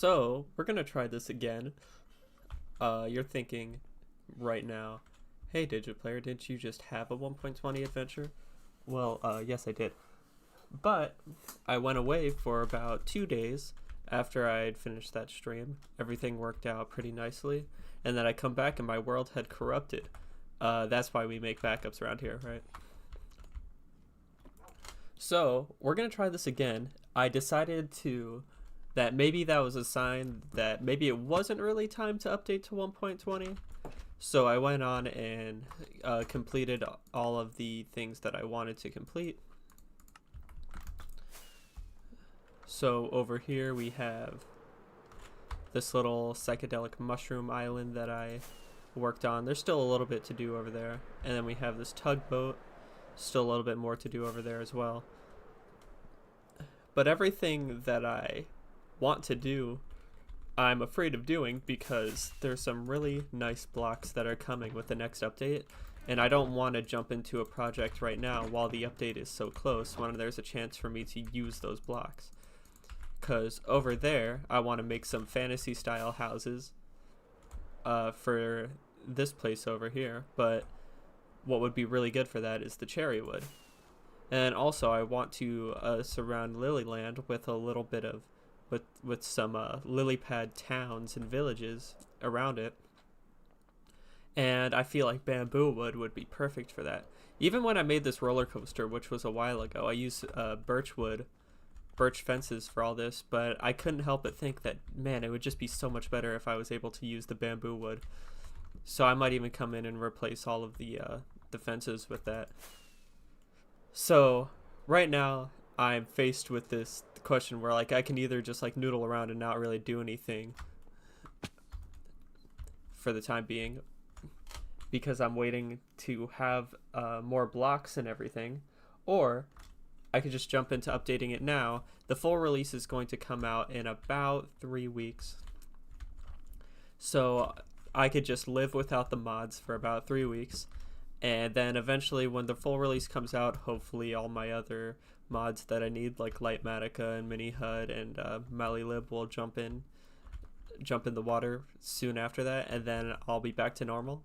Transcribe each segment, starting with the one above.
So, we're gonna try this again. You're thinking right now, hey DigitPlayer, didn't you just have a 1.20 adventure? Well, yes I did. But I went away for about 2 days after I had finished that stream. Everything worked out pretty nicely. And then I come back and my world had corrupted. That's why we make backups around here, right? So, we're gonna try this again. I decided that maybe that was a sign that maybe it wasn't really time to update to 1.20. So I went on and completed all of the things that I wanted to complete. So over here we have this little psychedelic mushroom island that I worked on. There's still a little bit to do over there. And then we have this tugboat, still a little bit more to do over there as well. But everything that I want to do, I'm afraid of doing because there's some really nice blocks that are coming with the next update, and I don't want to jump into a project right now while the update is so close when there's a chance for me to use those blocks. Because over there I want to make some fantasy style houses for this place over here, but what would be really good for that is the cherry wood. And also I want to surround Lilyland with a little bit of with some lily pad towns and villages around it. And I feel like bamboo wood would be perfect for that. Even when I made this roller coaster, which was a while ago, I used birch fences for all this, but I couldn't help but think that, man, it would just be so much better if I was able to use the bamboo wood. So I might even come in and replace all of the fences with that. So right now I'm faced with this question where like I can either just like noodle around and not really do anything for the time being because I'm waiting to have more blocks and everything, or I could just jump into updating it now. The full release is going to come out in about 3 weeks, so I could just live without the mods for about 3 weeks, and then eventually when the full release comes out, hopefully all my other mods that I need like Lightmatica and Mini HUD and Malilib will jump in the water soon after that, and then I'll be back to normal.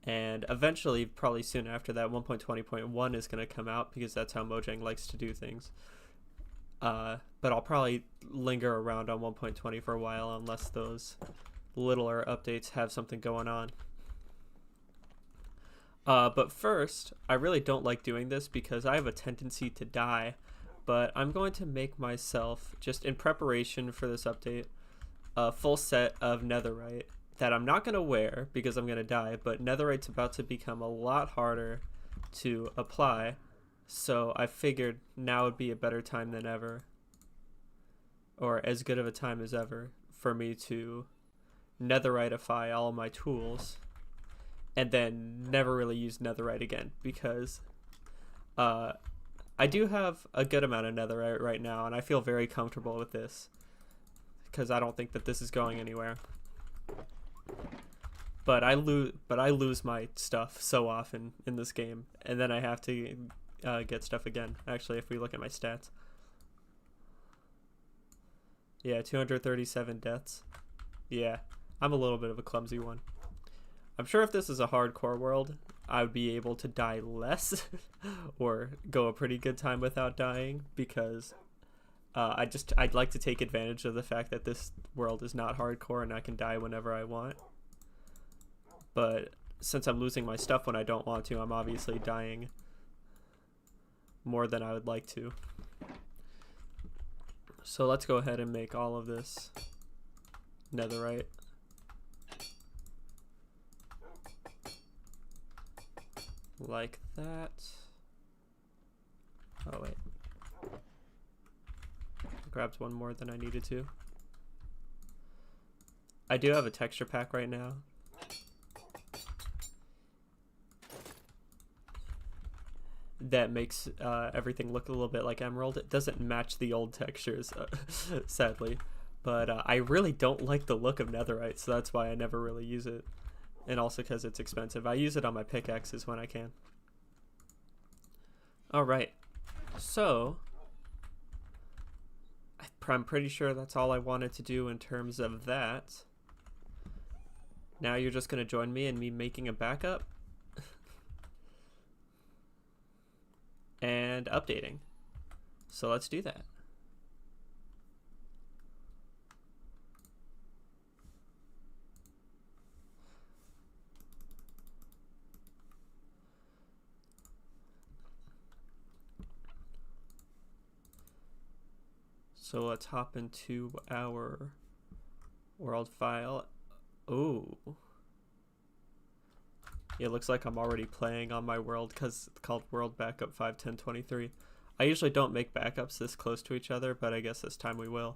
And eventually, probably soon after that, 1.20.1 is going to come out because that's how Mojang likes to do things. But I'll probably linger around on 1.20 for a while unless those littler updates have something going on. But first, I really don't like doing this because I have a tendency to die, but I'm going to make myself, just in preparation for this update, a full set of netherite that I'm not going to wear because I'm going to die, but netherite's about to become a lot harder to apply, so I figured now would be a better time than ever, or as good of a time as ever, for me to netheriteify all my tools and then never really use netherite again, because I do have a good amount of netherite right now and I feel very comfortable with this because I don't think that this is going anywhere. But I lose my stuff so often in this game, and then I have to get stuff again. Actually, if we look at my stats, yeah, 237 deaths. Yeah, I'm a little bit of a clumsy one. I'm sure if this is a hardcore world, I would be able to die less or go a pretty good time without dying, because I'd like to take advantage of the fact that this world is not hardcore and I can die whenever I want. But since I'm losing my stuff when I don't want to, I'm obviously dying more than I would like to. So let's go ahead and make all of this netherite. Like that. Oh wait. Grabbed one more than I needed to. I do have a texture pack right now. That makes everything look a little bit like emerald. It doesn't match the old textures, sadly. But I really don't like the look of netherite, so that's why I never really use it. And also because it's expensive. I use it on my pickaxes when I can. Alright, so I'm pretty sure that's all I wanted to do in terms of that. Now you're just going to join me in me making a backup and updating. So let's do that. So let's hop into our world file. Oh. It looks like I'm already playing on my world because it's called World Backup 5.10.23. I usually don't make backups this close to each other, but I guess this time we will.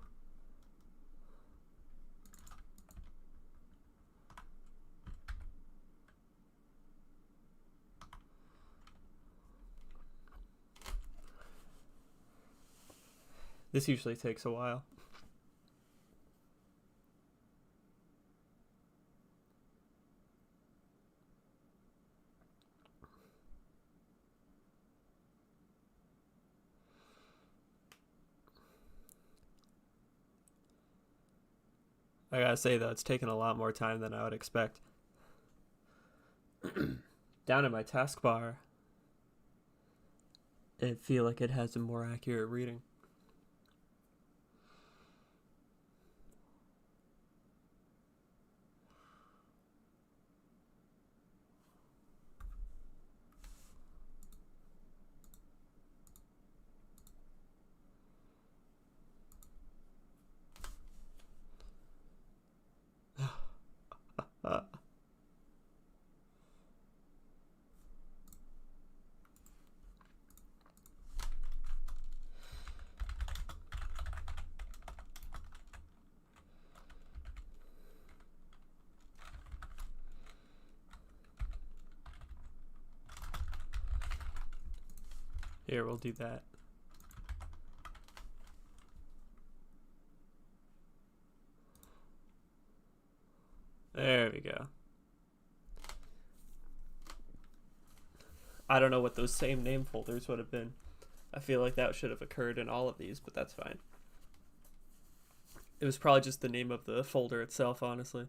This usually takes a while. I gotta say though, it's taken a lot more time than I would expect. Down in my taskbar, I feel like it has a more accurate reading. Here, we'll do that. There we go. I don't know what those same name folders would have been. I feel like that should have occurred in all of these, but that's fine. It was probably just the name of the folder itself, honestly.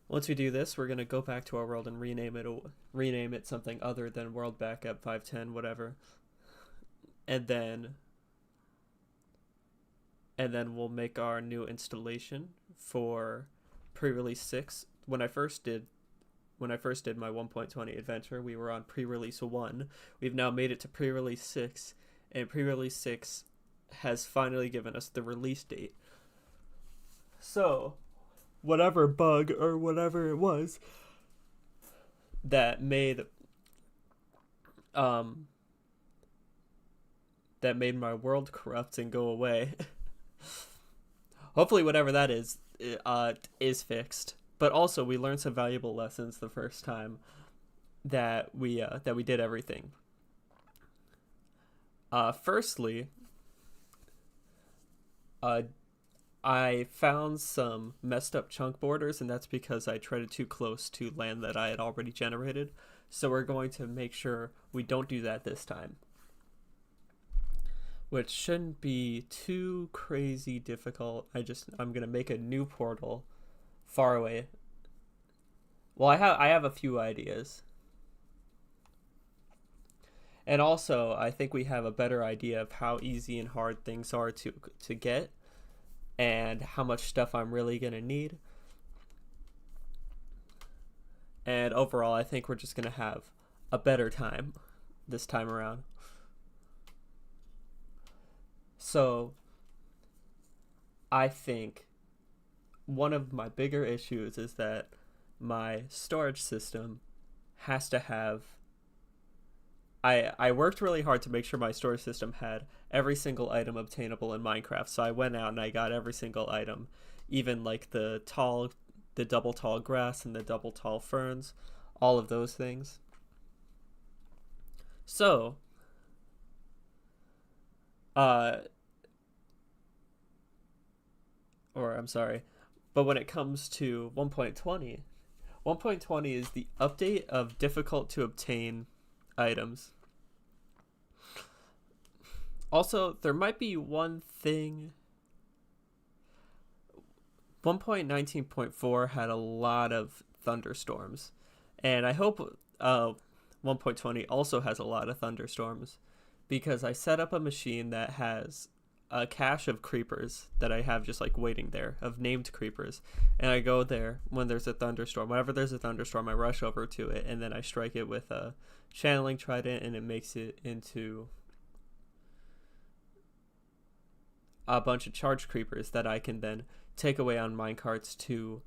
Once we do this, we're going to go back to our world and rename it something other than World Backup 5.10 whatever. And then we'll make our new installation for pre-release 6. When I first did my 1.20 adventure, we were on pre-release 1. We've now made it to pre-release 6, and pre-release 6 has finally given us the release date. So, whatever bug or whatever it was that made my world corrupt and go away. Hopefully whatever that is fixed. But also we learned some valuable lessons the first time that we did everything. Firstly, I found some messed up chunk borders, and that's because I treaded too close to land that I had already generated. So we're going to make sure we don't do that this time, which shouldn't be too crazy difficult. I'm gonna make a new portal far away. Well, I have a few ideas. And also, I think we have a better idea of how easy and hard things are to get, and how much stuff I'm really gonna need. And overall, I think we're just gonna have a better time this time around. So, I think one of my bigger issues is that my storage system has to have... I worked really hard to make sure my storage system had every single item obtainable in Minecraft. So I went out and I got every single item, even like the double tall grass and the double tall ferns, all of those things. So, But when it comes to 1.20, 1.20 is the update of difficult to obtain items. Also, there might be one thing. 1.19.4 had a lot of thunderstorms, and I hope 1.20 also has a lot of thunderstorms, because I set up a machine that has a cache of creepers that I have just like waiting there, of named creepers, and I go there when there's a thunderstorm. Whenever there's a thunderstorm, I rush over to it, and then I strike it with a channeling trident, and it makes it into a bunch of charged creepers that I can then take away on minecarts to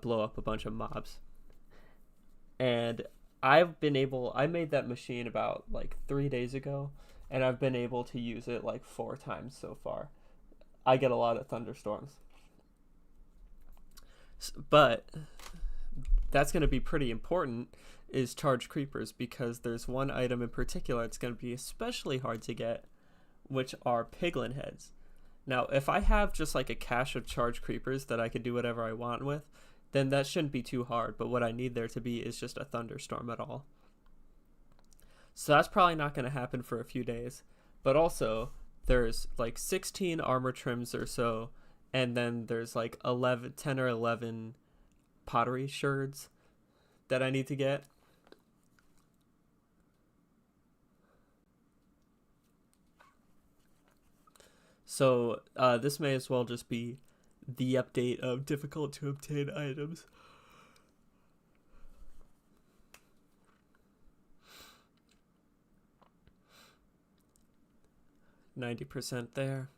blow up a bunch of mobs. And I made that machine about like 3 days ago, and I've been able to use it like 4 times so far. I get a lot of thunderstorms. But that's going to be pretty important, is charged creepers, because there's one item in particular that's going to be especially hard to get, which are piglin heads. Now, if I have just like a cache of charged creepers that I could do whatever I want with, then that shouldn't be too hard. But what I need there to be is just a thunderstorm at all. So that's probably not going to happen for a few days. But also, there's like 16 armor trims or so, and then there's like 10 or 11 pottery sherds that I need to get. So this may as well just be the update of difficult to obtain items. 90% there.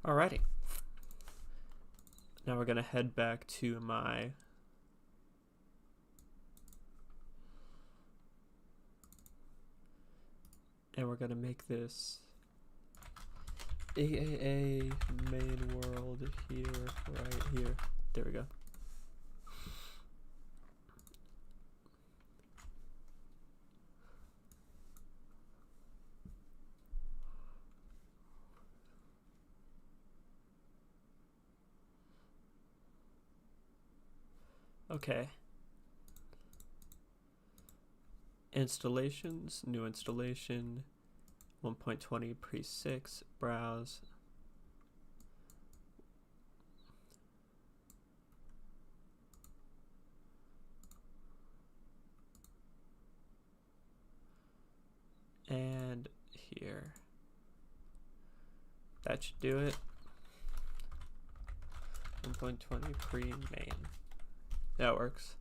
Alrighty. Now we're going to head back to my and we're going to make this AAA main world here, right here. There we go. Okay. Installations, new installation, 1.20 pre-6, browse. And here. That should do it. 1.20 pre-main. That works.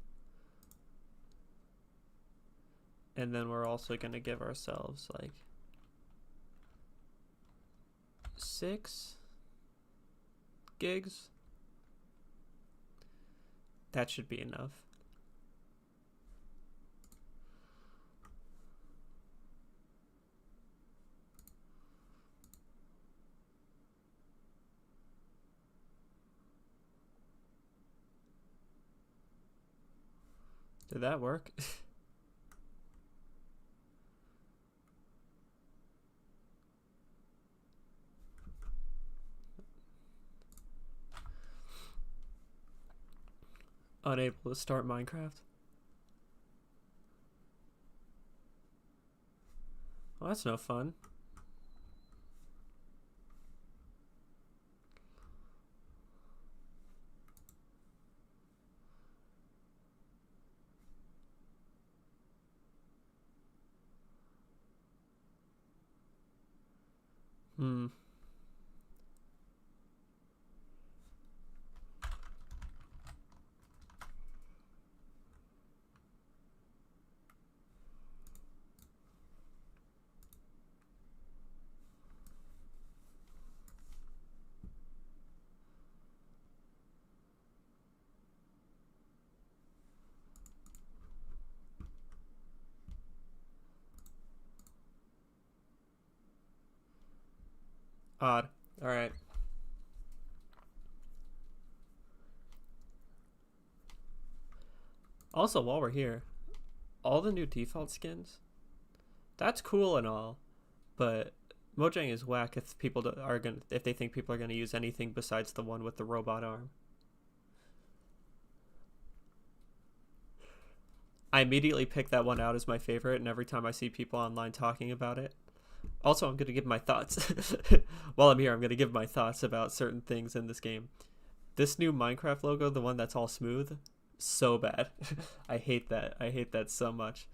And then we're also going to give ourselves like 6 gigs. That should be enough. Did that work? Unable to start Minecraft. Well, that's no fun. Odd. Alright. Also, while we're here, all the new default skins, that's cool and all, but Mojang is whack if if they think people are gonna use anything besides the one with the robot arm. I immediately picked that one out as my favorite, and every time I see people online talking about it. Also, I'm gonna give my thoughts. While I'm here, I'm gonna give my thoughts about certain things in this game. This new Minecraft logo, the one that's all smooth, so bad. I hate that. I hate that so much.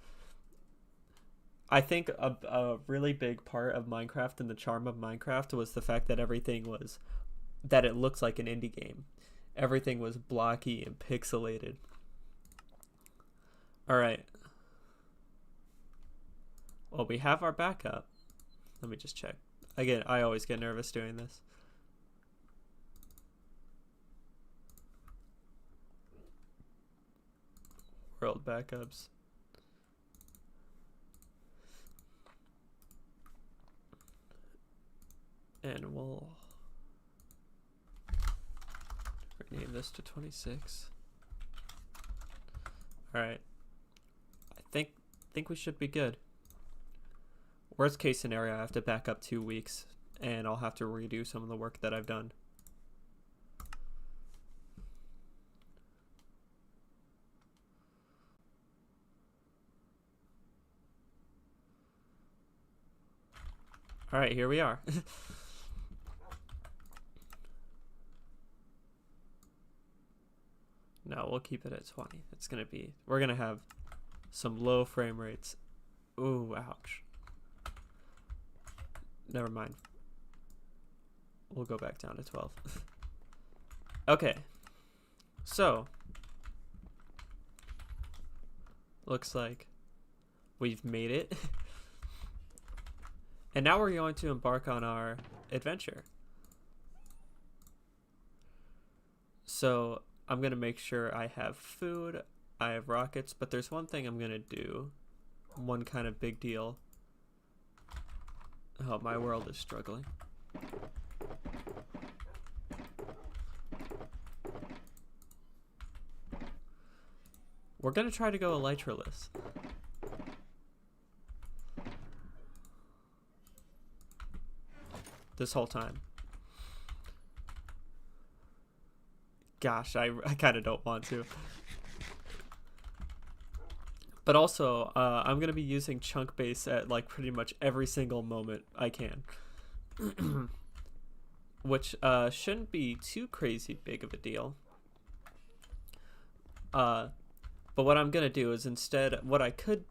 I think a really big part of Minecraft and the charm of Minecraft was the fact that that it looks like an indie game. Everything was blocky and pixelated. All right. Well, we have our backup. Let me just check. Again, I always get nervous doing this. World backups. And we'll rename this to 26. All right. I think we should be good. Worst case scenario, I have to back up 2 weeks and I'll have to redo some of the work that I've done. All right, here we are. No, we'll keep it at 20. We're gonna have some low frame rates. Ooh, ouch. Never mind. We'll go back down to 12. Okay. So, looks like we've made it. And now we're going to embark on our adventure. So, I'm going to make sure I have food, I have rockets, but there's one thing I'm going to do. One kind of big deal. Oh, my world is struggling. We're going to try to go elytraless. This whole time. Gosh, I kind of don't want to. But also, I'm going to be using chunk base at like pretty much every single moment I can. Which shouldn't be too crazy big of a deal. But what I'm going to do is instead, what I could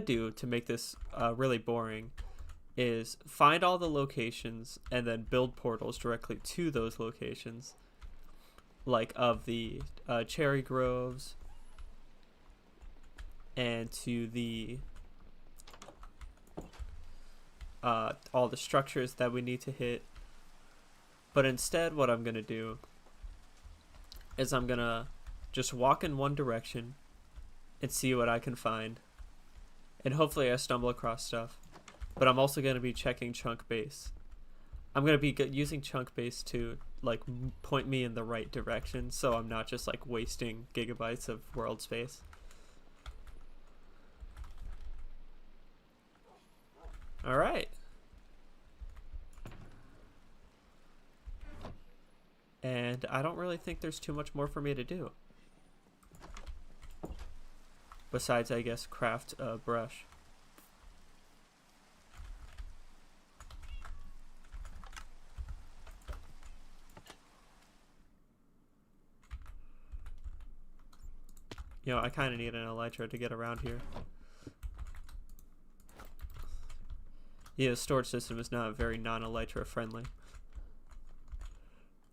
do to make this really boring is find all the locations and then build portals directly to those locations. Like of the cherry groves and to the all the structures that we need to hit. But instead what I'm gonna do is I'm gonna just walk in one direction and see what I can find, and hopefully I stumble across stuff. But I'm also gonna be checking chunk base. I'm gonna be using chunk base to like point me in the right direction, so I'm not just like wasting gigabytes of world space. All right. And I don't really think there's too much more for me to do. Besides, I guess, craft a brush. You know, I kind of need an elytra to get around here. Yeah, the storage system is not very non-elytra friendly.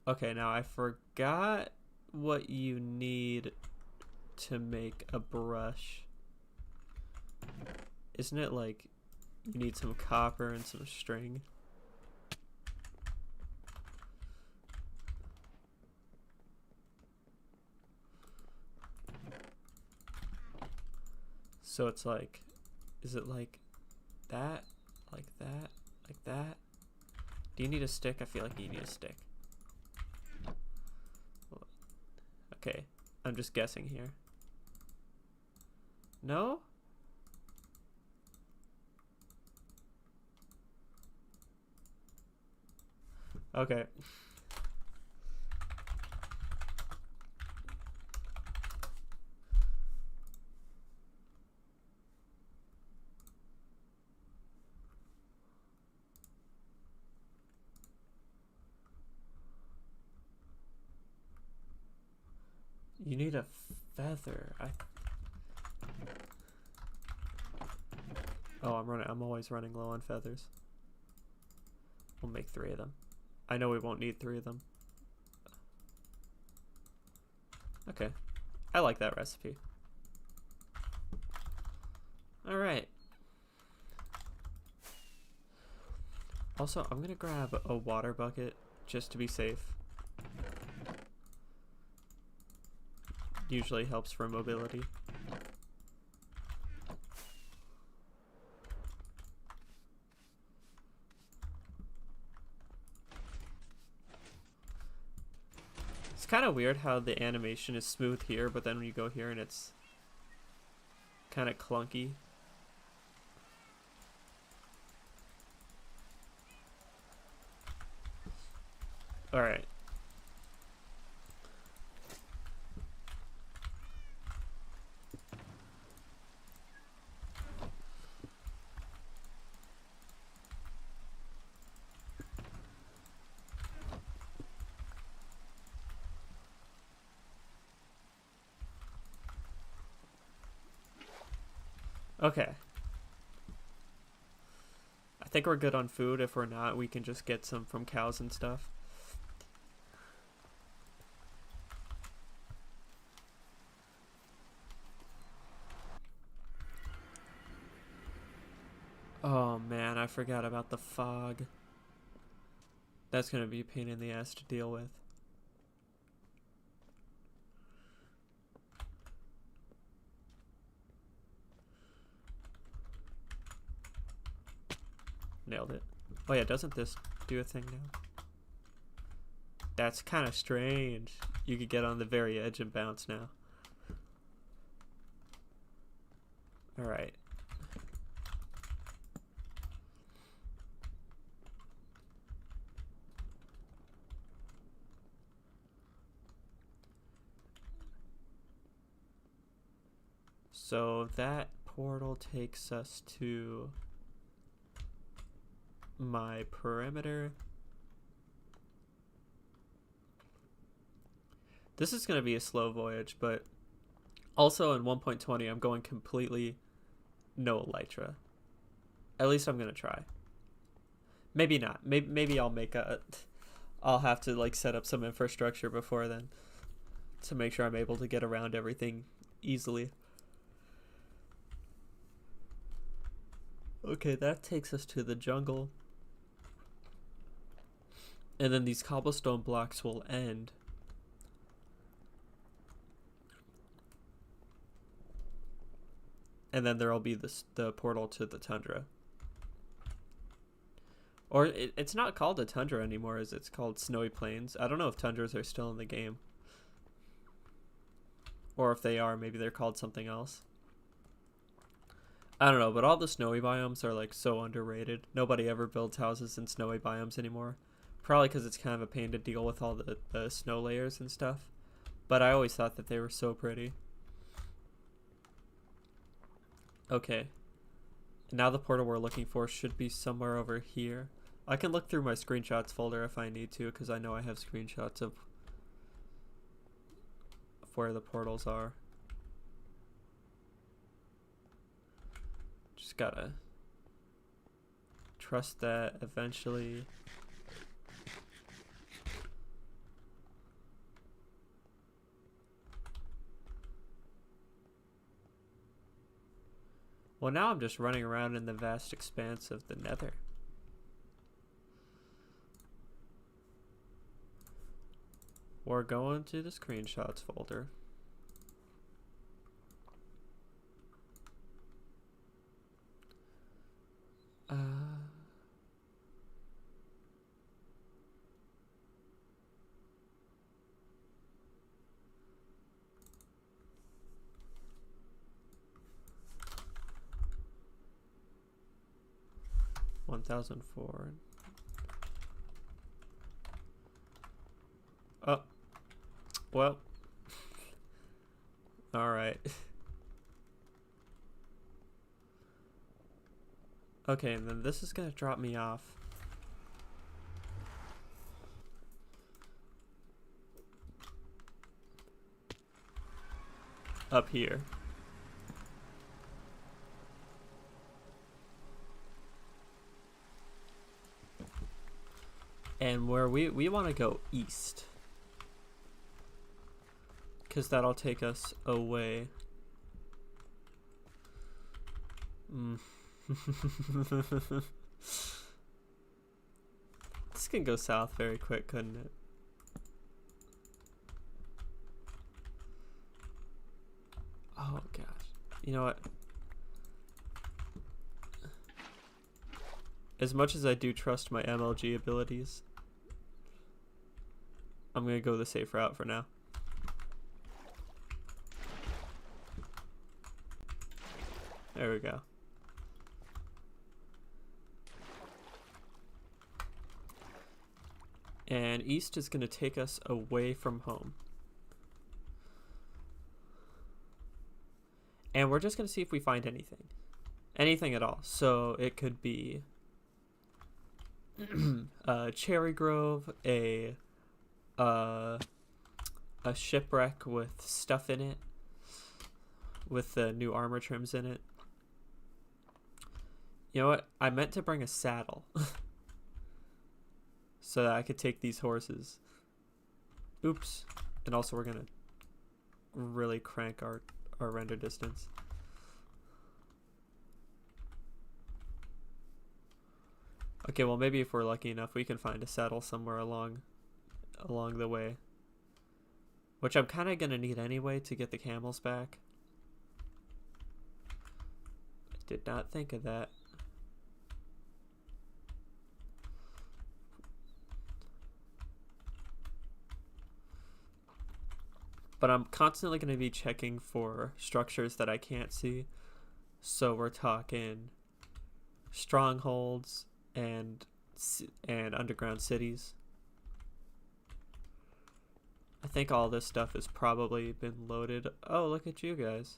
Okay, now I forgot what you need to make a brush. Isn't it like you need some copper and some string? So it's like, is it like that, like that, like that? Do you need a stick? I feel like you need a stick. Okay, I'm just guessing here. No? Okay. You need a feather. Oh, I'm always running low on feathers. We'll make 3 of them. I know we won't need 3 of them. Okay. I like that recipe. Alright. Also, I'm gonna grab a water bucket just to be safe. Usually helps for mobility. It's kind of weird how the animation is smooth here, but then when you go here and it's kind of clunky. Alright. Okay. I think we're good on food. If we're not, we can just get some from cows and stuff. Oh man, I forgot about the fog. That's gonna be a pain in the ass to deal with. Nailed it. Oh yeah, doesn't this do a thing now? That's kind of strange. You could get on the very edge and bounce now. Alright. So that portal takes us to my perimeter. This is going to be a slow voyage, but also in 1.20 I'm going completely no elytra. At least I'm going to try. Maybe not. Maybe I'll make a... I'll have to like set up some infrastructure before then to make sure I'm able to get around everything easily. Okay, that takes us to the jungle. And then these cobblestone blocks will end. And then there'll be the portal to the tundra. Or it's not called a tundra anymore, is it? It's called Snowy Plains. I don't know if tundras are still in the game. Or if they are, maybe they're called something else. I don't know, but all the snowy biomes are like so underrated. Nobody ever builds houses in snowy biomes anymore. Probably because it's kind of a pain to deal with all the snow layers and stuff. But I always thought that they were so pretty. Okay. Now the portal we're looking for should be somewhere over here. I can look through my screenshots folder if I need to, because I know I have screenshots of where the portals are. Just gotta trust that eventually. Well, now I'm just running around in the vast expanse of the nether. We're going to the screenshots folder. 1004. Oh. Well. Alright. Okay, and then this is gonna drop me off. Up here. And where we want to go east. Because that'll take us away. This can go south very quick, couldn't it? Oh gosh. You know what? As much as I do trust my MLG abilities, I'm gonna go the safe route for now. There we go. And east is gonna take us away from home. And we're just gonna see if we find anything. Anything at all. So it could be a cherry grove, a shipwreck with stuff in it, with the new armor trims in it. You know what? I meant to bring a saddle so that I could take these horses. Oops. And also we're gonna really crank our render distance. Okay, well maybe if we're lucky enough we can find a saddle somewhere along the way. Which I'm kind of gonna need anyway to get the camels back. I did not think of that. But I'm constantly going to be checking for structures that I can't see. So we're talking strongholds and underground cities. I think all this stuff has probably been loaded. Oh, look at you guys.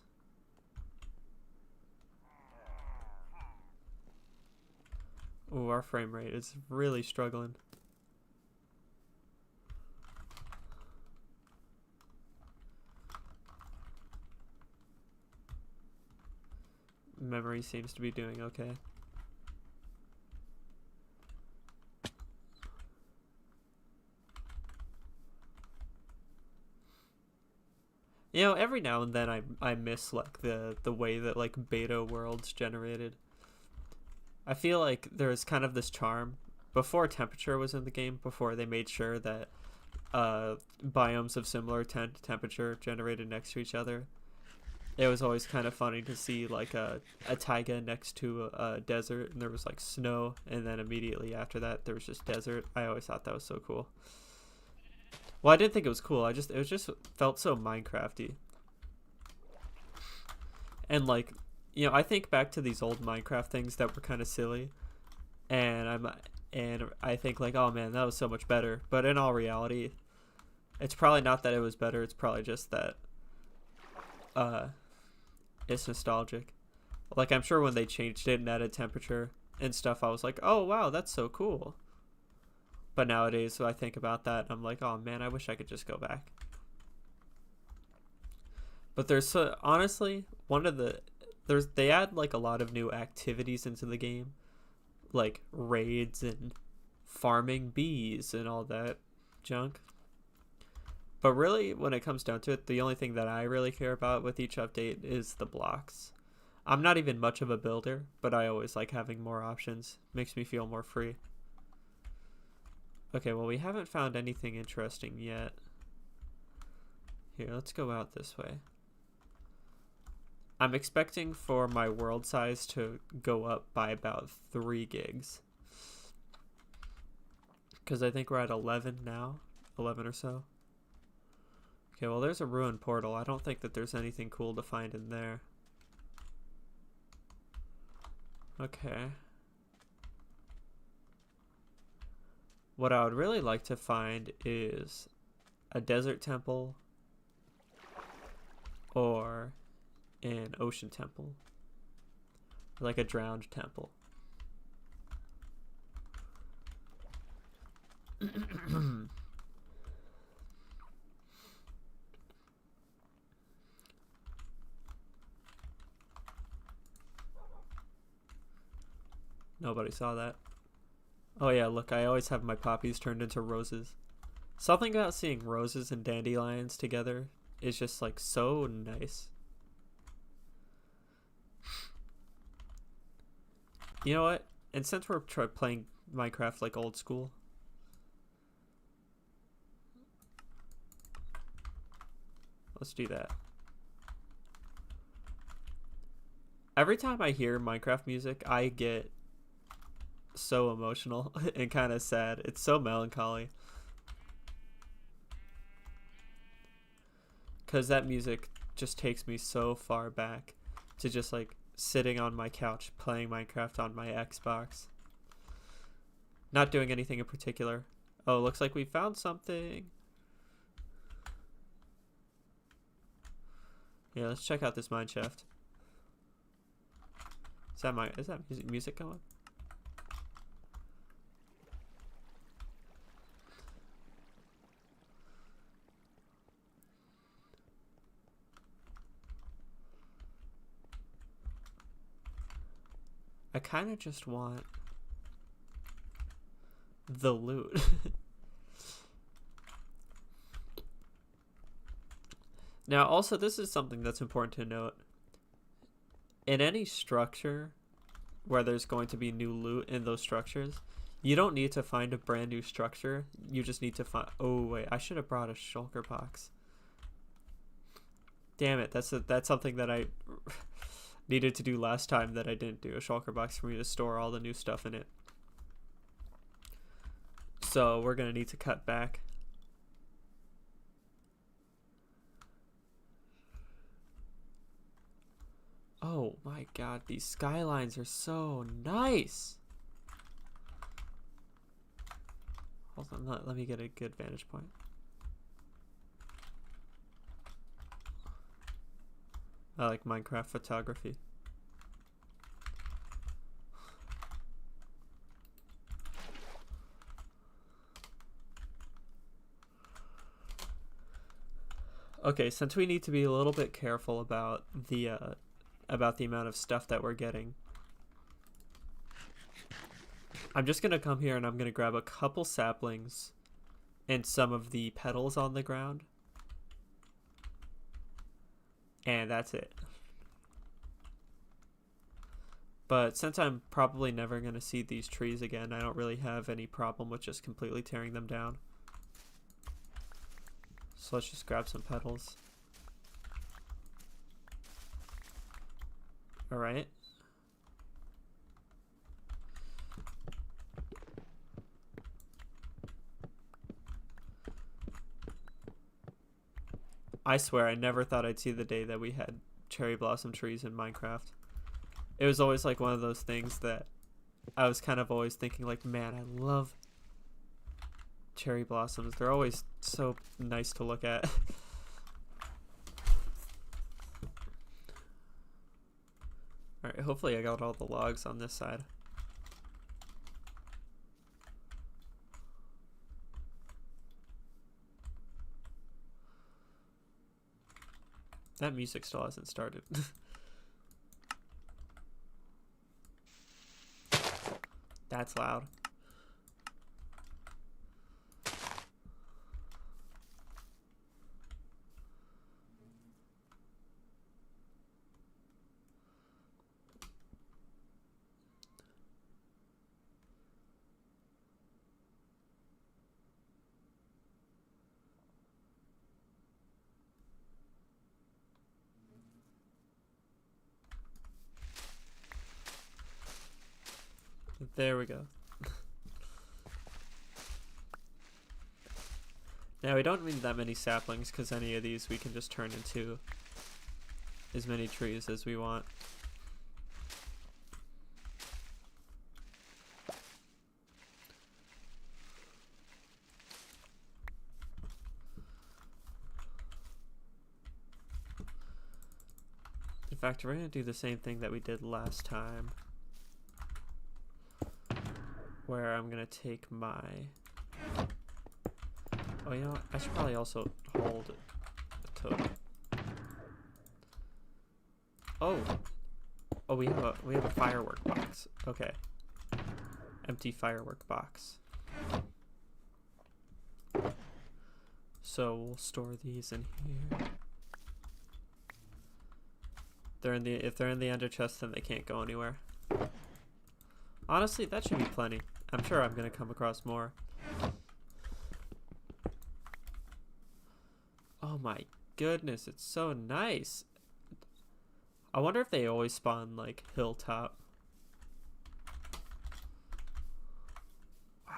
Ooh, our frame rate is really struggling. Memory seems to be doing okay. You know, every now and then I miss like the way that like beta worlds generated. I feel like there's kind of this charm before temperature was in the game, before they made sure that biomes of similar temperature generated next to each other. It was always kind of funny to see like a taiga next to a desert, and there was like snow, and then immediately after that there was just desert. I always thought that was so cool. Well, I didn't think it was cool. It just felt so Minecrafty. And like, you know, I think back to these old Minecraft things that were kind of silly, and I think like, oh man, that was so much better. But in all reality, it's probably not that it was better. It's probably just that it's nostalgic. Like, I'm sure when they changed it and added temperature and stuff, I was like, oh wow, that's so cool. But nowadays, so I think about that and I'm like, oh man, I wish I could just go back. But there's honestly, they add like a lot of new activities into the game, like raids and farming bees and all that junk. But really, when it comes down to it, the only thing that I really care about with each update is the blocks. I'm not even much of a builder, but I always like having more options. Makes me feel more free. Okay, well, we haven't found anything interesting yet. Here, let's go out this way. I'm expecting for my world size to go up by about 3 gigs. Because I think we're at 11 now. 11 or so. Okay, well, there's a ruined portal. I don't think that there's anything cool to find in there. Okay. What I would really like to find is a desert temple or an ocean temple, like a drowned temple. Nobody saw that. Oh yeah, look, I always have my poppies turned into roses. Something about seeing roses and dandelions together is just like so nice. You know what? And since we're playing Minecraft like old school, let's do that. Every time I hear Minecraft music, I get so emotional and kind of sad. It's so melancholy. Because that music just takes me so far back to just like sitting on my couch playing Minecraft on my Xbox. Not doing anything in particular. Oh, looks like we found something. Yeah, let's check out this mine shaft. Is that music going? I kind of just want the loot. Now, also, this is something that's important to note. In any structure where there's going to be new loot in those structures, you don't need to find a brand new structure. You just need to find... Oh, wait. I should have brought a shulker box. Damn it. That's something that I needed to do last time that I didn't do. A shulker box for me to store all the new stuff in it. So we're going to need to cut back. Oh my god, these skylines are so nice. Hold on, let me get a good vantage point. I like Minecraft photography. Okay, since we need to be a little bit careful about the amount of stuff that we're getting, I'm just gonna come here and I'm gonna grab a couple saplings and some of the petals on the ground, and that's it. But since I'm probably never gonna see these trees again, I don't really have any problem with just completely tearing them down. So let's just grab some petals. All right. I swear I never thought I'd see the day that we had cherry blossom trees in Minecraft. It was always like one of those things that I was kind of always thinking like, man, I love cherry blossoms. They're always so nice to look at. Alright, hopefully I got all the logs on this side. That music still hasn't started. That's loud. There we go. Now we don't need that many saplings because any of these we can just turn into as many trees as we want. fact, we're going to do the same thing that we did last time. Where I'm going to take my... Oh, you know what? I should probably also hold a totem. Oh! Oh, we have a firework box. Okay. Empty firework box. So we'll store these in here. If they're in the ender chest, then they can't go anywhere. Honestly, that should be plenty. I'm sure I'm gonna come across more. Oh my goodness, it's so nice. I wonder if they always spawn like hilltop. Wow.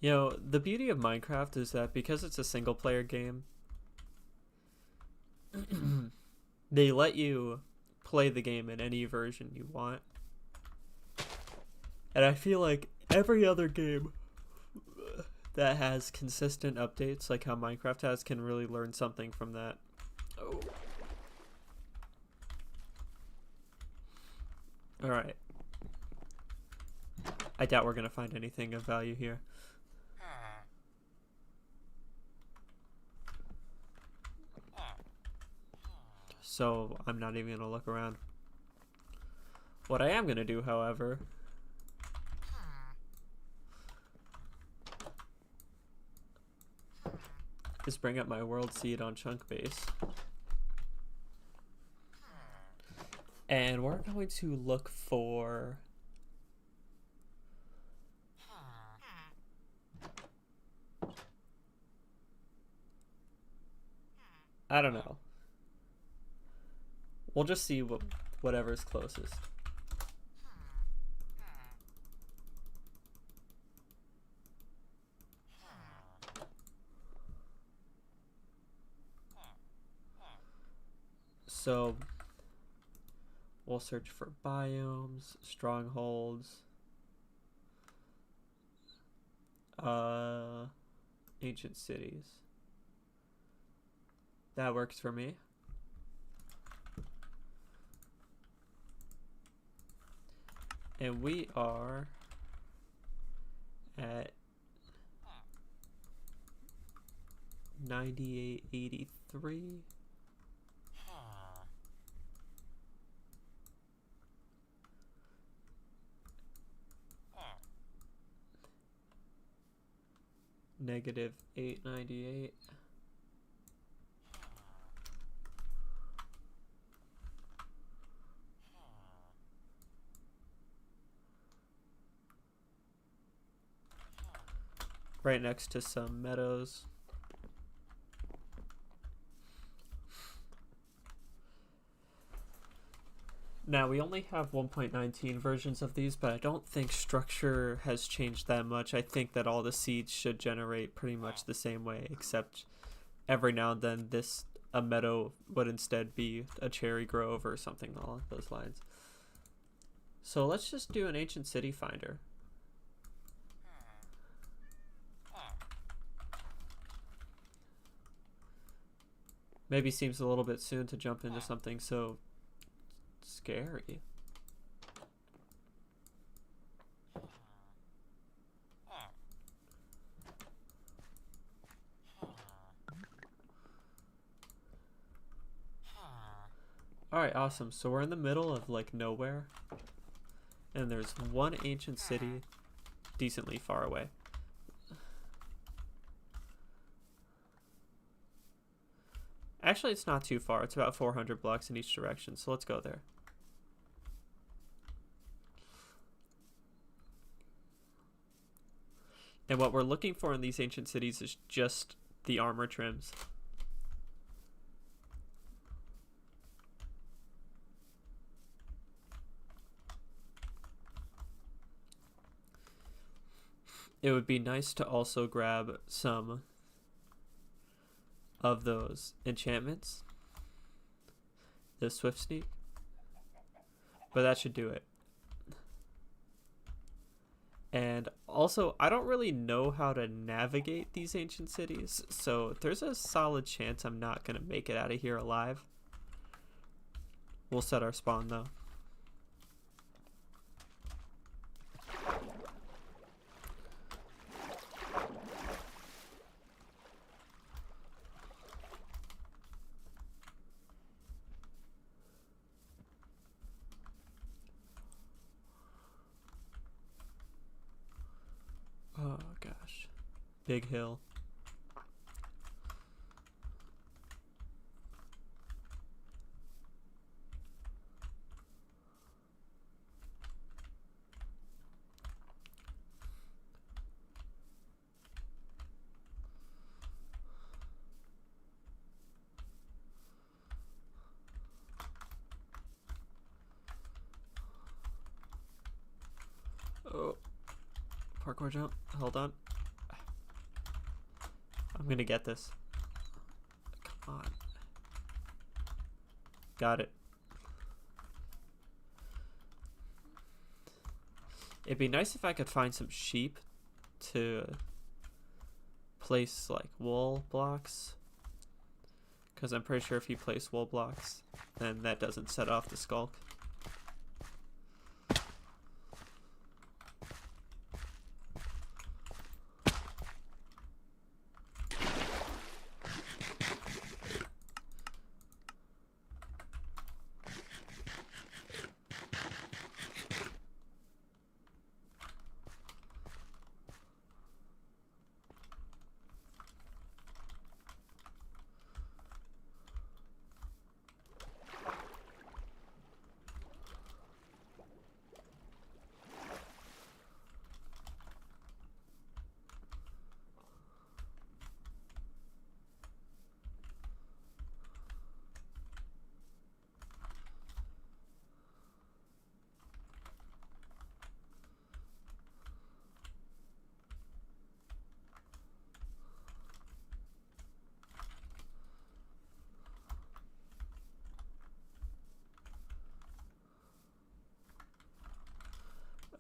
You know, the beauty of Minecraft is that because it's a single player game, they let you play the game in any version you want. And I feel like every other game that has consistent updates, like how Minecraft has, can really learn something from that. Oh. Alright. I doubt we're going to find anything of value here. So I'm not even going to look around. What I am going to do, however, is bring up my world seed on chunk base. And we're going to look for... I don't know. We'll just see whatever's closest. So we'll search for biomes, strongholds, ancient cities. That works for me. And we are at 9883. Negative 898. Right next to some meadows. Now, we only have 1.19 versions of these, but I don't think structure has changed that much. I think that all the seeds should generate pretty much the same way, except every now and then a meadow would instead be a cherry grove or something along those lines. So let's just do an ancient city finder. Maybe seems a little bit soon to jump into something so scary. Alright, awesome. So we're in the middle of like nowhere. And there's one ancient city decently far away. Actually, it's not too far. It's about 400 blocks in each direction, so let's go there. And what we're looking for in these ancient cities is just the armor trims. It would be nice to also grab some of those enchantments, the swift sneak, but that should do it. And also, I don't really know how to navigate these ancient cities, so there's a solid chance I'm not going to make it out of here alive. We'll set our spawn, though. Oh, gosh. Big hill. Oh. Parkour jump. Hold on. I'm gonna get this. Come on. Got it. It'd be nice if I could find some sheep to place like wool blocks. Because I'm pretty sure if you place wool blocks, then that doesn't set off the skulk.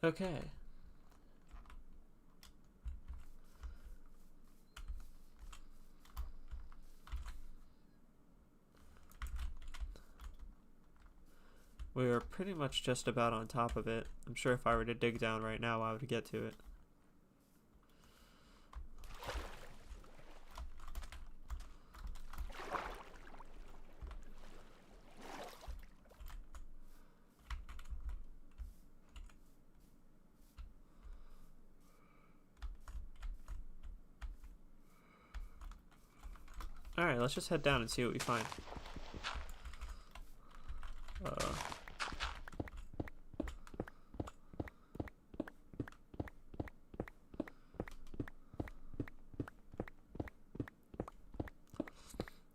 Okay. We were pretty much just about on top of it. I'm sure if I were to dig down right now, I would get to it. Alright, let's just head down and see what we find.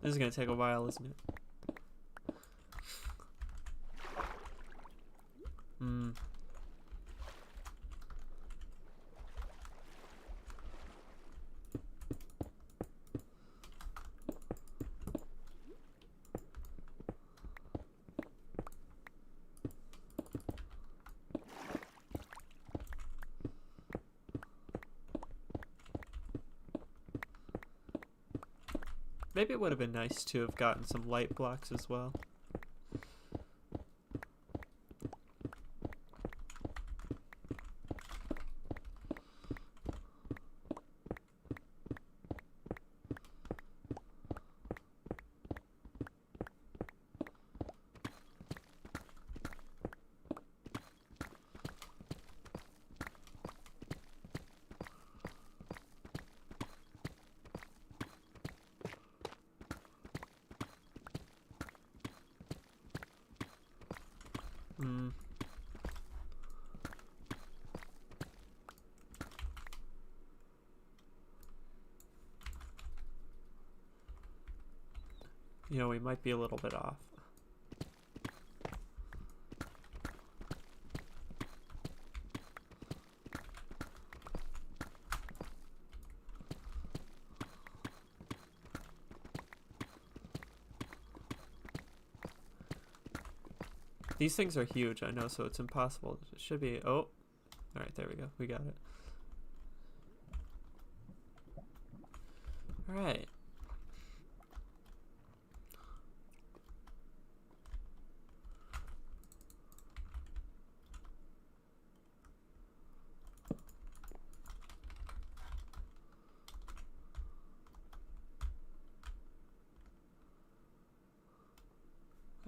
This is gonna take a while, isn't it? Maybe it would have been nice to have gotten some light blocks as well. You know, we might be a little bit off. These things are huge, I know, so it's impossible. It should be... Oh, Alright, there we go. We got it. Alright.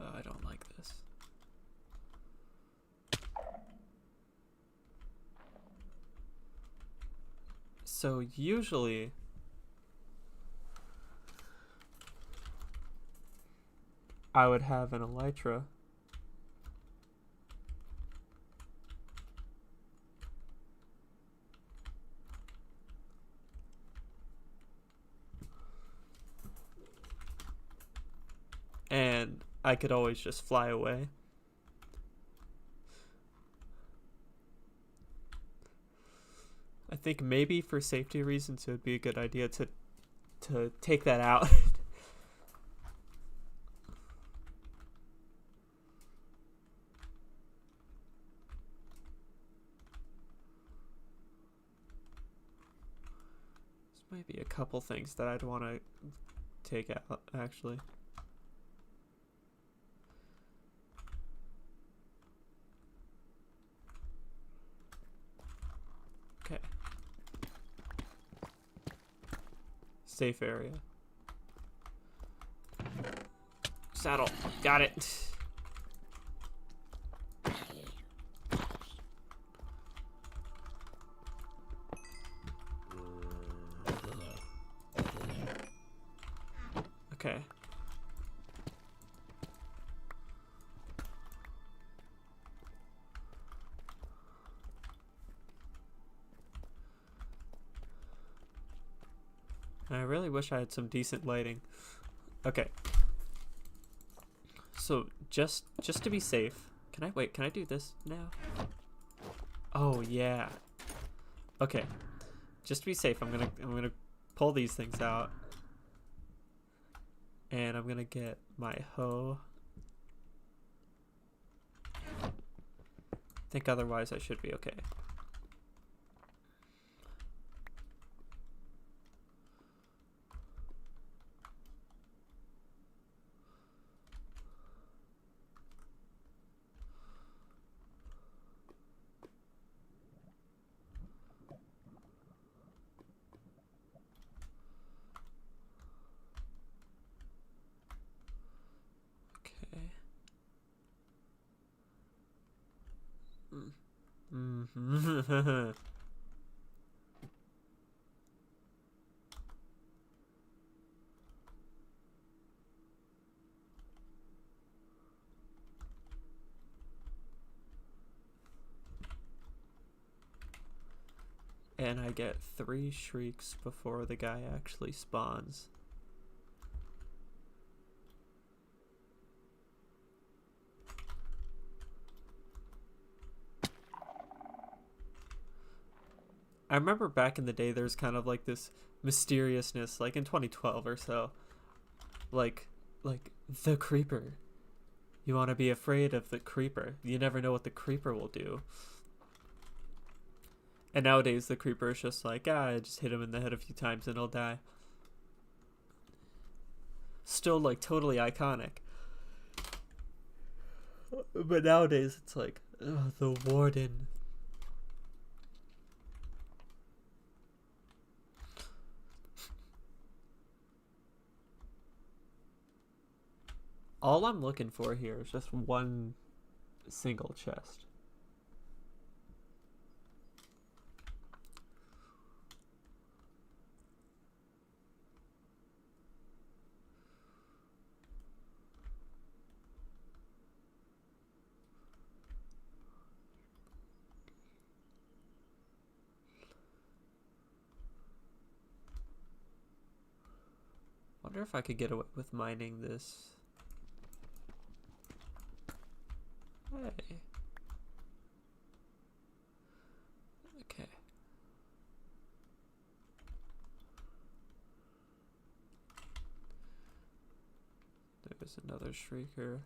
Oh, I don't like this. So usually I would have an elytra and I could always just fly away. I think maybe for safety reasons it would be a good idea to take that out. This might be a couple things that I'd want to take out, actually. Okay. Safe area. Saddle. Got it. Okay. I really wish I had some decent lighting. Okay. So just to be safe, can I do this now? Oh yeah. Okay. Just to be safe, I'm gonna pull these things out. And I'm gonna get my hoe. I think otherwise I should be okay. Mm-hmm. And I get 3 shrieks before the guy actually spawns. I remember back in the day there's kind of like this mysteriousness, like in 2012 or so. Like the creeper. You want to be afraid of the creeper. You never know what the creeper will do. And nowadays the creeper is just like, I just hit him in the head a few times and he'll die. Still like totally iconic. But nowadays it's like, the warden. All I'm looking for here is just one single chest. Wonder if I could get away with mining this. Hey. Okay. There's another shrieker.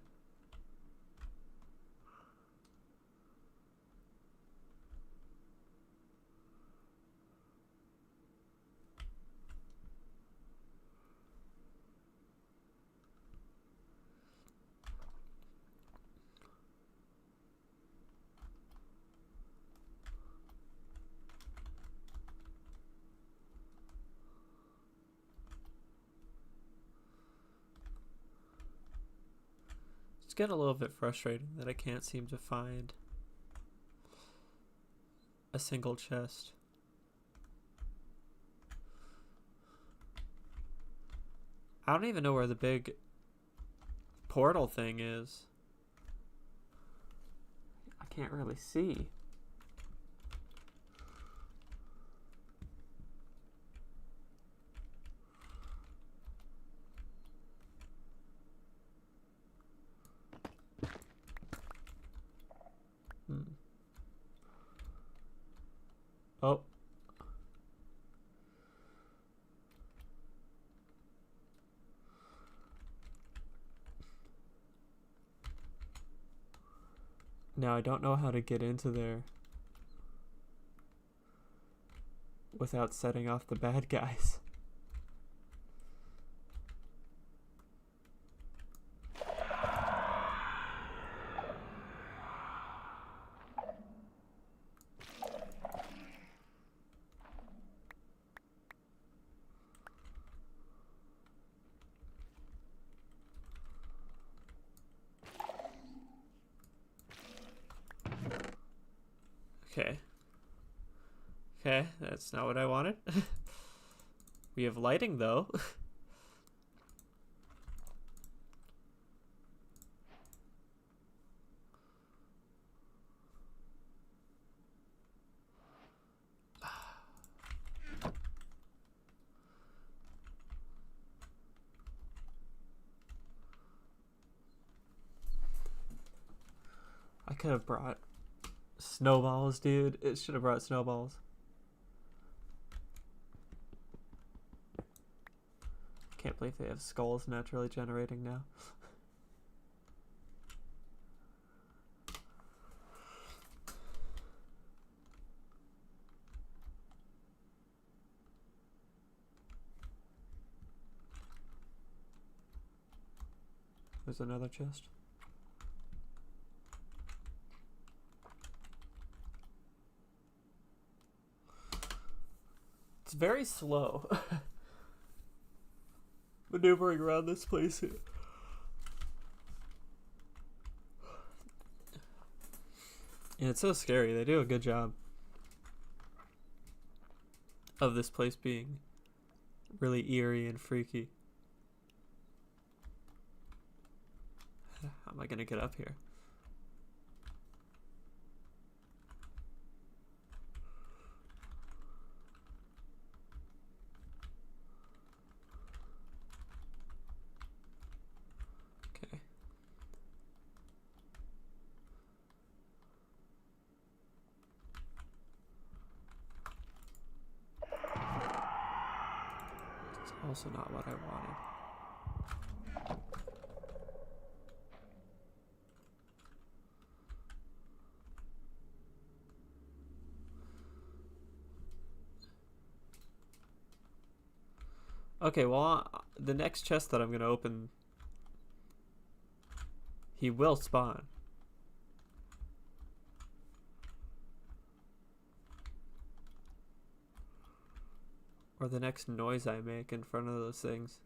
It's getting a little bit frustrating that I can't seem to find a single chest. I don't even know where the big portal thing is. I can't really see. Oh. Now I don't know how to get into there without setting off the bad guys. Okay. Okay, that's not what I wanted. We have lighting though. I could have brought snowballs, dude. It should have brought snowballs. Can't believe they have skulls naturally generating now. There's another chest. It's very slow. Maneuvering around this place. And it's so scary. They do a good job of this place being really eerie and freaky. How am I gonna get up here? Okay. It's also not what I wanted. Okay, well, the next chest that I'm going to open, he will spawn. Or the next noise I make in front of those things.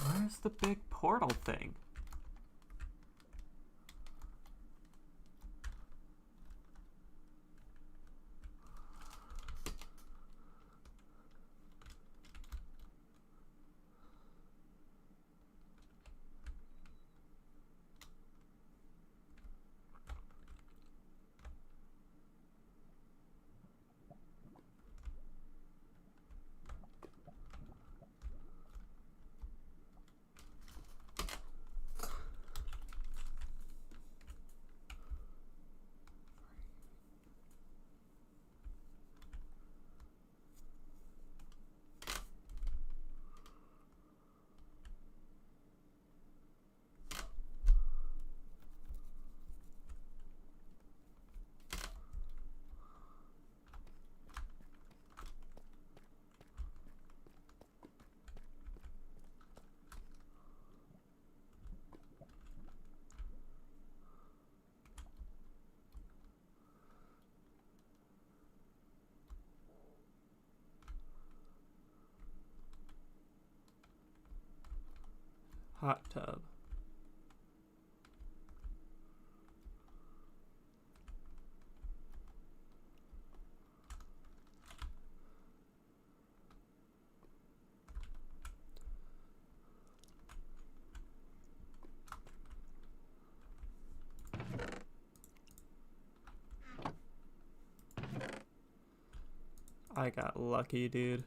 Where's the big portal thing? hot tub. I got lucky, dude.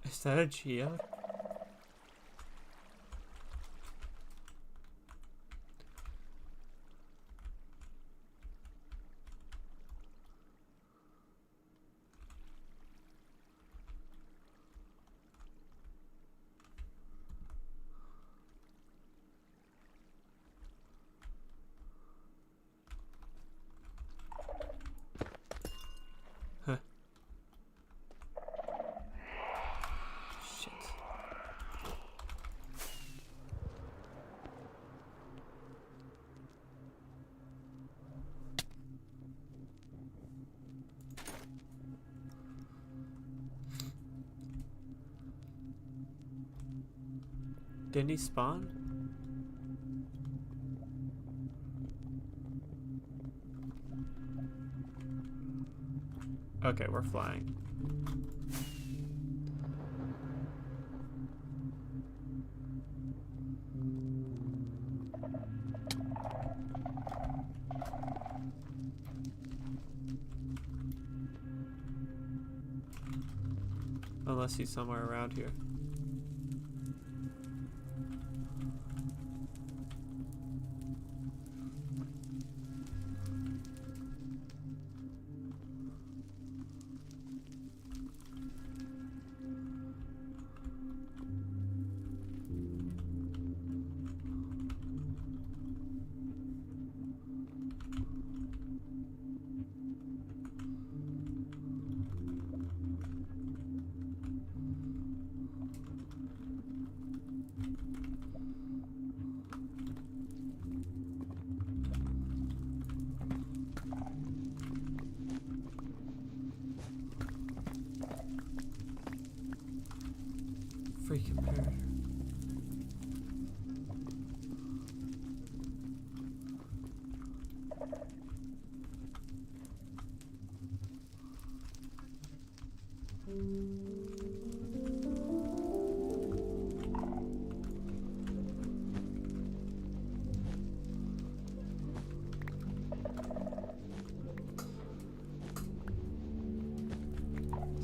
Is that a geode? Huh. Shit. Didn't he spawn? Okay, we're flying. Unless he's somewhere around here. Freaking predator.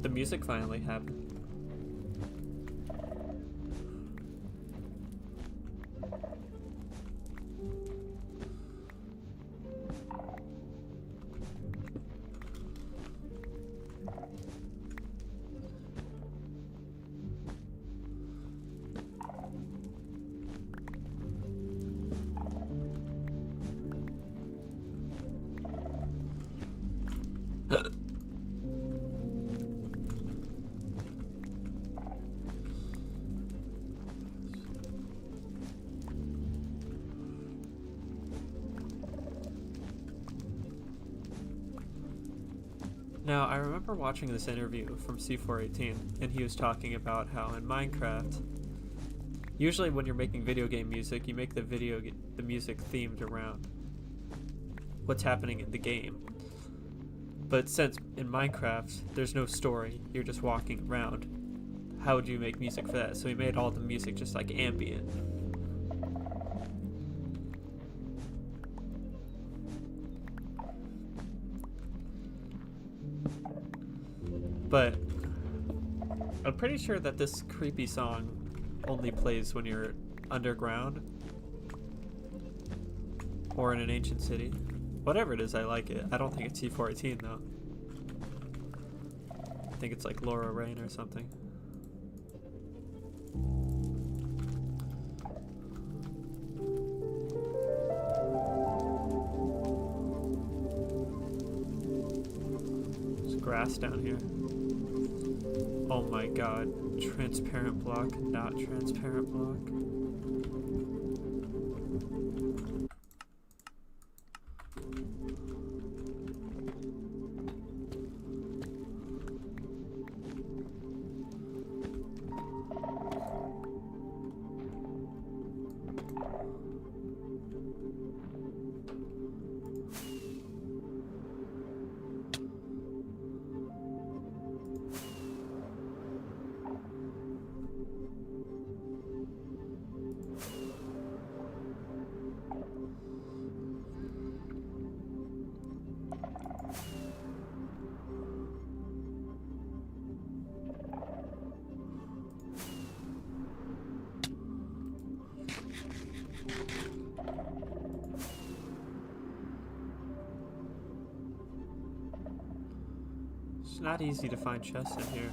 The music finally happened. Now, I remember watching this interview from C418, and he was talking about how in Minecraft, usually when you're making video game music, you make the music themed around what's happening in the game. But since in Minecraft, there's no story, you're just walking around, how would you make music for that? So he made all the music just like ambient. But I'm pretty sure that this creepy song only plays when you're underground or in an ancient city. Whatever it is, I like it. I don't think it's C418 though. I think it's like Laura Rain or something. There's grass down here. Oh my god. Transparent block, not transparent block. It's not easy to find chests in here.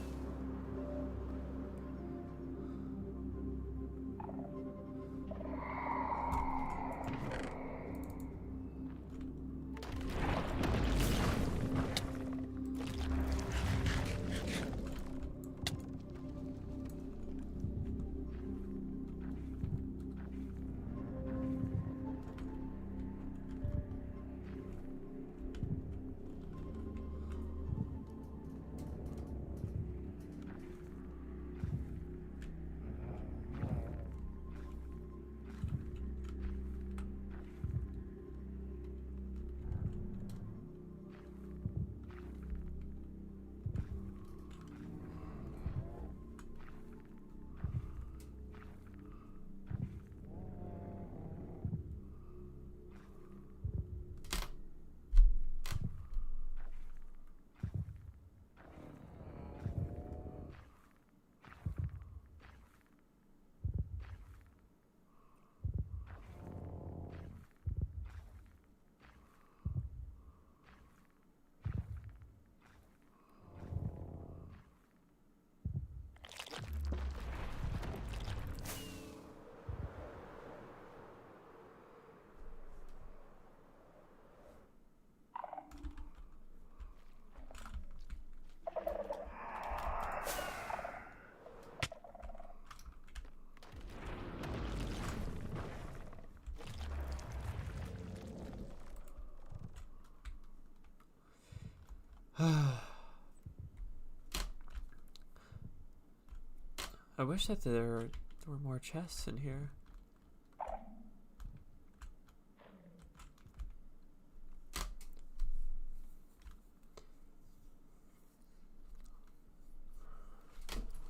I wish that there were more chests in here.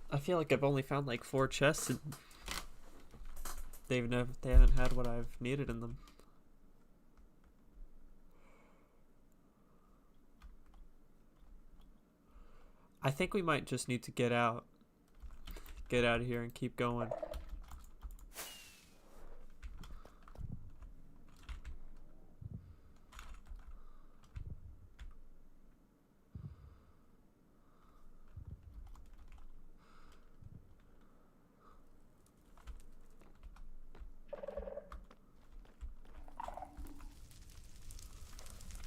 I feel like I've only found like 4 chests and they haven't had what I've needed in them. I think we might just need to get out of here and keep going.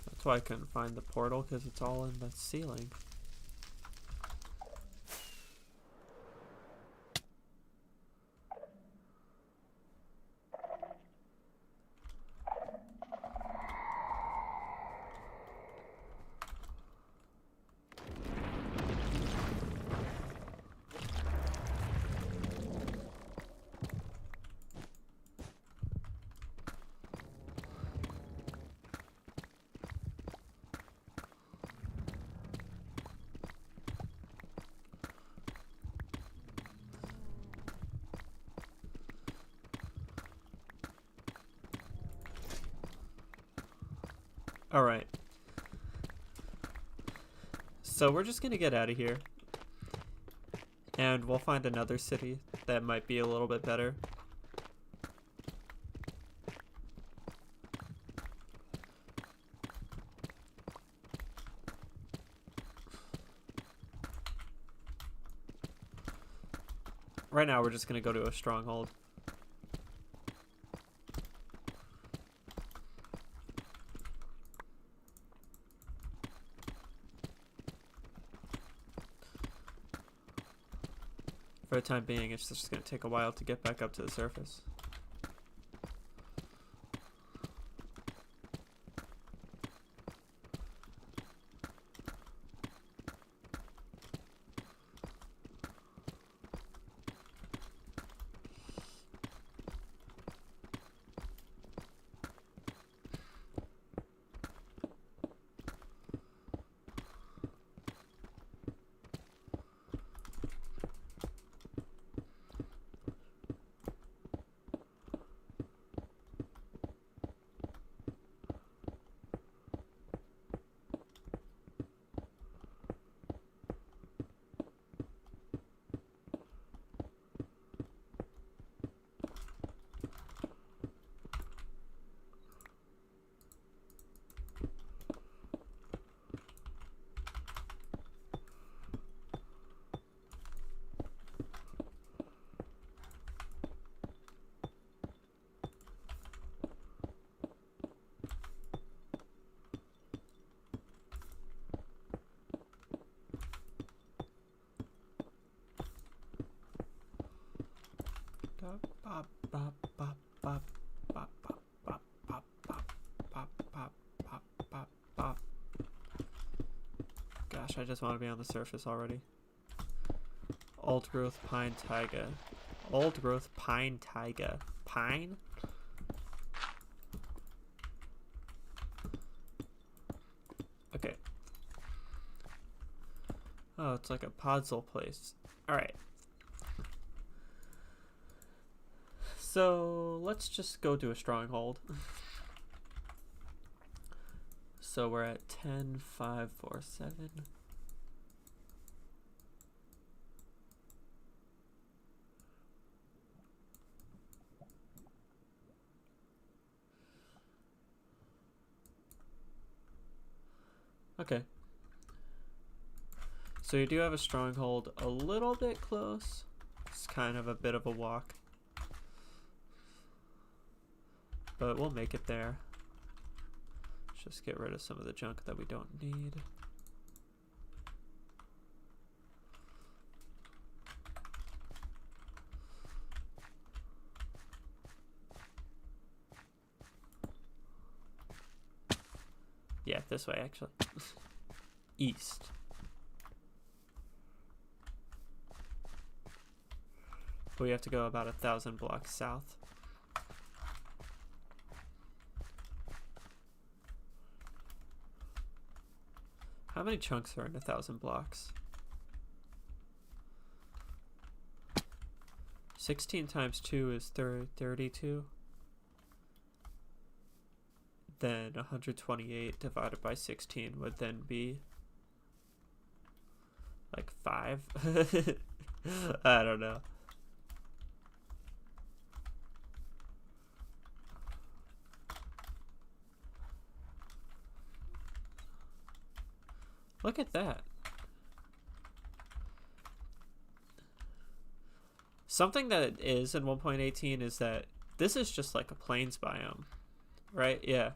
That's why I couldn't find the portal, because it's all in the ceiling. Alright. So we're just gonna get out of here. And we'll find another city that might be a little bit better. Right now we're just gonna go to a stronghold. For the time being, it's just going to take a while to get back up to the surface. Gosh, I just want to be on the surface already. Old growth pine taiga. Old growth pine taiga. Pine? Okay. Oh, it's like a puzzle place. Alright. So let's just go to a stronghold. So we're at 10, 5, 4, 7. Okay. So you do have a stronghold a little bit close. It's kind of a bit of a walk. But we'll make it there. Let's just get rid of some of the junk that we don't need. Yeah, this way actually. East. But we have to go about 1,000 blocks south. How many chunks are in 1,000 blocks? 16 times 2 is 32. Then 128 divided by 16 would then be like 5. I don't know. Look at that. Something that it is in 1.18 is that this is just like a plains biome, right? Yeah.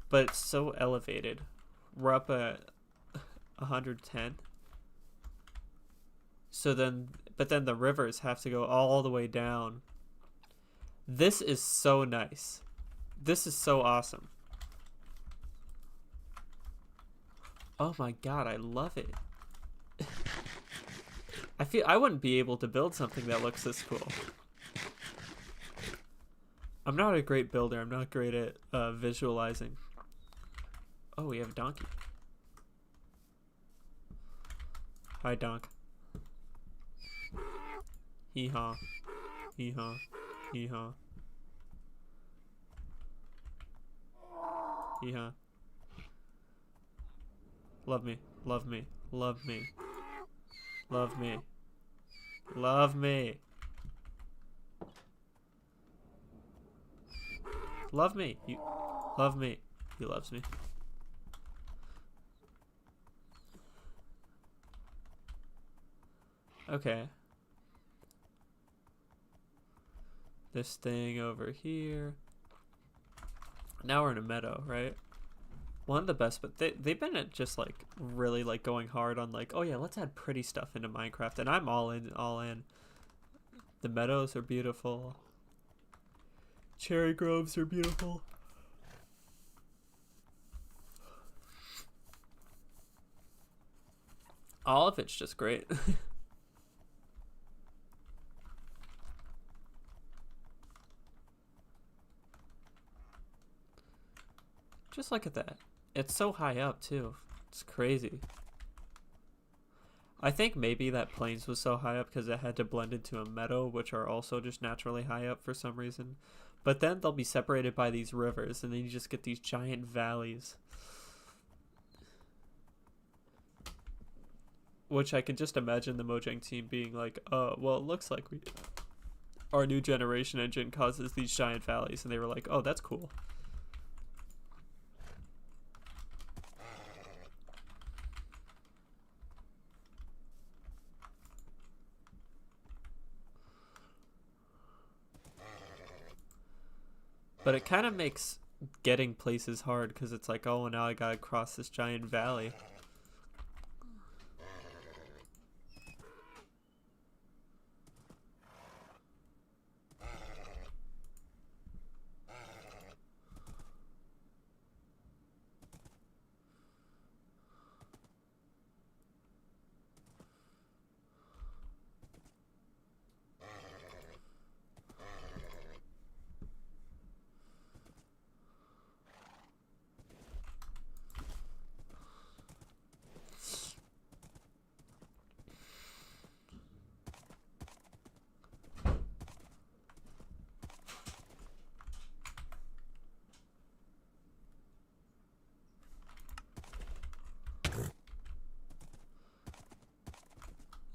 But it's so elevated. We're up at 110. So then, but then the rivers have to go all the way down. This is so nice. This is so awesome. Oh my god, I love it. I feel I wouldn't be able to build something that looks this cool. I'm not a great builder. I'm not great at visualizing. Oh, we have a donkey. Hi, donk. Hee-haw. Hee-haw. Hee-haw. Hee-haw. Love me. Love me. Love me. Love me. Love me. Love me. You love me. He loves me. Okay. This thing over here. Now we're in a meadow, right? One of the best, but they've been at just like really like going hard on like, oh yeah, let's add pretty stuff into Minecraft, and I'm all in, all in. The meadows are beautiful. Cherry groves are beautiful. All of it's just great. Just look at that. It's so high up too. It's crazy. I think maybe that plains was so high up because it had to blend into a meadow, which are also just naturally high up for some reason. But then they'll be separated by these rivers, and then you just get these giant valleys. Which I can just imagine the Mojang team being like, well, it looks like our new generation engine causes these giant valleys. And they were like, oh, that's cool. But it kind of makes getting places hard because it's like, oh, now I gotta cross this giant valley.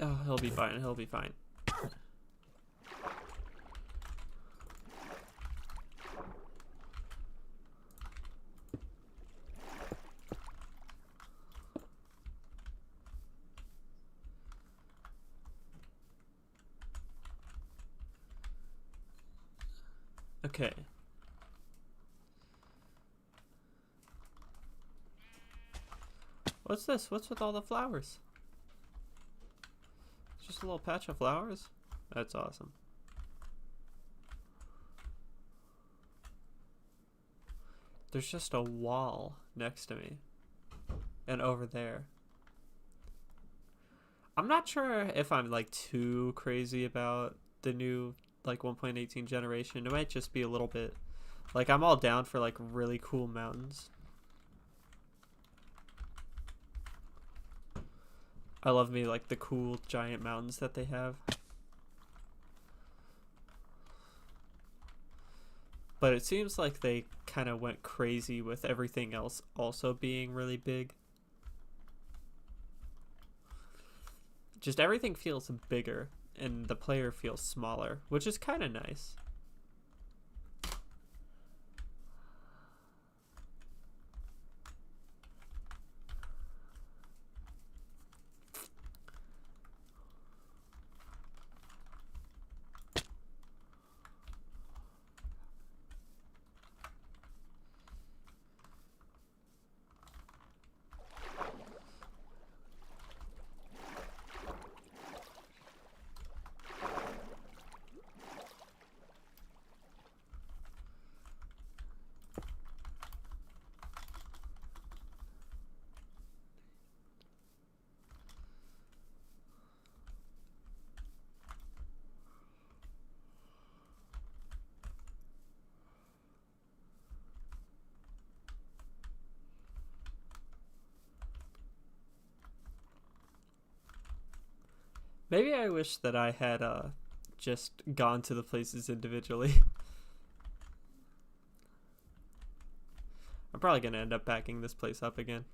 Oh, he'll be fine. He'll be fine. Okay. What's this? What's with all the flowers? Just a little patch of flowers? That's awesome. There's just a wall next to me. And over there. I'm not sure if I'm like too crazy about the new like 1.18 generation. It might just be a little bit. Like I'm all down for like really cool mountains. I love me like the cool giant mountains that they have. But it seems like they kind of went crazy with everything else also being really big. Just everything feels bigger and the player feels smaller, which is kind of nice. Maybe I wish that I had just gone to the places individually. I'm probably going to end up backing this place up again.